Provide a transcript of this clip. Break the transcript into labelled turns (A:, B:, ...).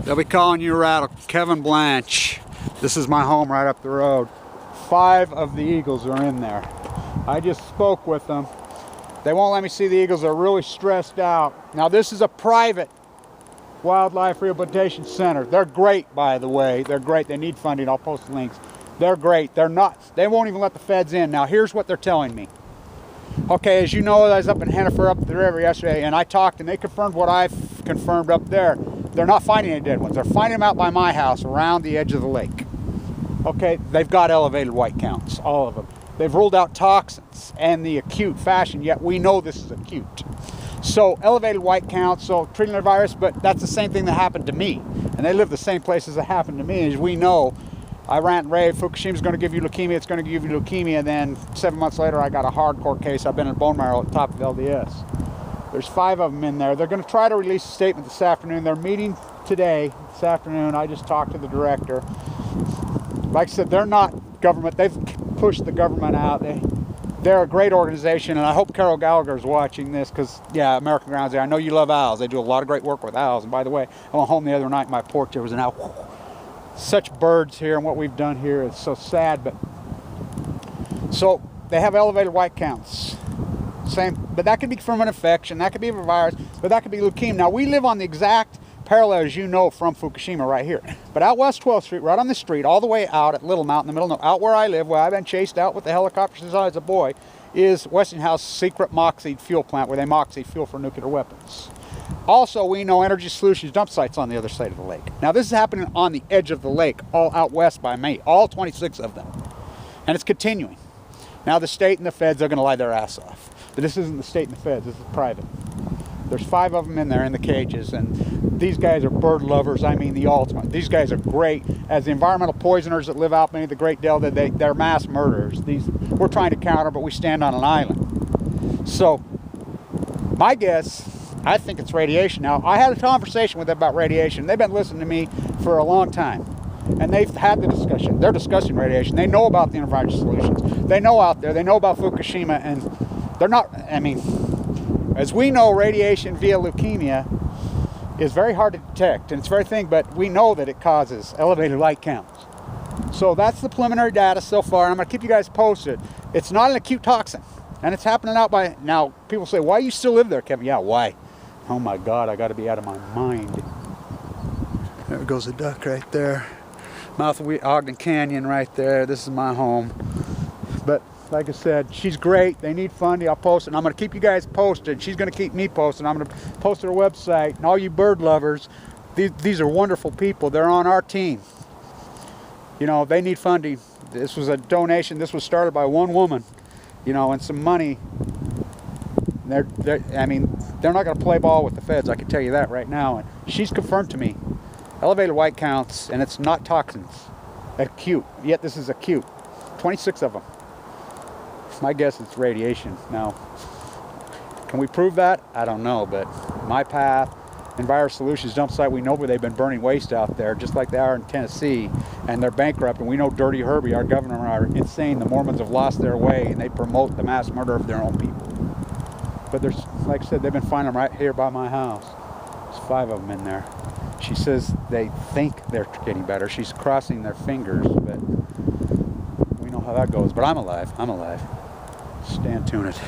A: They'll be calling you rattle. Kevin Blanch. This is my home right up the road. 5 of the eagles are in there. I just spoke with them. They won't let me see the eagles. They're really stressed out. Now this is a private wildlife rehabilitation center. They're great, by the way. They're great. They need funding. I'll post links. They're great. They won't even let the feds in. Now here's what they're telling me. Okay, as you know, I was up in Hennifer up the river yesterday, and I talked, and they confirmed what I've confirmed up there. They're not finding any dead ones. They're finding them out by my house around the edge of the lake. Okay, they've got elevated white counts, all of them. They've ruled out toxins and the acute fashion, yet we know this is acute. So elevated white counts, so treating the virus, but that's the same thing that happened to me. And they live the same places that happened to me. As we know, I rant and rave, Fukushima's going to give you leukemia, it's going to give you leukemia, and then 7 months later I got a hardcore case. I've been in bone marrow at the top of LDS. There's 5 of them in there. They're going to try to release a statement this afternoon. They're meeting today, this afternoon. I just talked to the director. Like I said, they're not government. They've pushed the government out. They're a great organization, and I hope Carol Gallagher is watching this because, yeah, American Grounds Zero. I know you love owls. They do a lot of great work with owls. And by the way, I went home the other night, my porch, there was an owl. Such birds here, and what we've done here is so sad. But so they have elevated white counts. Same, but that could be from an infection, that could be a virus, but that could be leukemia. Now we live on the exact parallel, as you know, from Fukushima right here. But out West 12th Street, right on the street, all the way out at Little Mountain, in the middle of out where I live, where I've been chased out with the helicopter since I was a boy, is Westinghouse secret Moxie fuel plant where they Moxie fuel for nuclear weapons. Also, we know Energy Solutions dump sites on the other side of the lake. Now this is happening on the edge of the lake, all out west by me, all 26 of them. And it's continuing. Now the state and the feds are going to lie their ass off. But this isn't the state and the feds, this is private. There's 5 of them in there in the cages, and these guys are bird lovers. I mean the ultimate. These guys are great. As the environmental poisoners that live out many of the Great Delta, they're mass murderers. We're trying to counter, but we stand on an island. So my guess, I think it's radiation. Now, I had a conversation with them about radiation. They've been listening to me for a long time. And they've had the discussion. They're discussing radiation. They know about the environmental solutions. They know out there. They know about Fukushima. And they're not, I mean, as we know, radiation via leukemia is very hard to detect. And it's very thin, but we know that it causes elevated light counts. So that's the preliminary data so far. And I'm going to keep you guys posted. It's not an acute toxin. And it's happening out by, now, people say, why you still live there, Kevin? Yeah, why? Oh my God, I got to be out of my mind. There goes a duck right there. Mouth of Ogden Canyon right there. This is my home. But like I said, she's great. They need funding. I'll post it. And I'm going to keep you guys posted. She's going to keep me posted. I'm going to post her website. And all you bird lovers, these are wonderful people. They're on our team. You know, they need funding. This was a donation. This was started by one woman, you know, and some money. I mean, they're not going to play ball with the feds, I can tell you that right now. And she's confirmed to me, elevated white counts, and it's not toxins. Acute, yet this is acute. 26 of them. My guess it's radiation. Now, can we prove that? I don't know, but my path, Enviro Solutions dump site, we know where they've been burning waste out there, just like they are in Tennessee, and they're bankrupt, and we know Dirty Herbie, our governor, are insane. The Mormons have lost their way, and they promote the mass murder of their own people. But there's, like I said, they've been finding them right here by my house. There's 5 of them in there. She says they think they're getting better. She's crossing their fingers, but we know how that goes. But I'm alive. I'm alive. Stand tuned.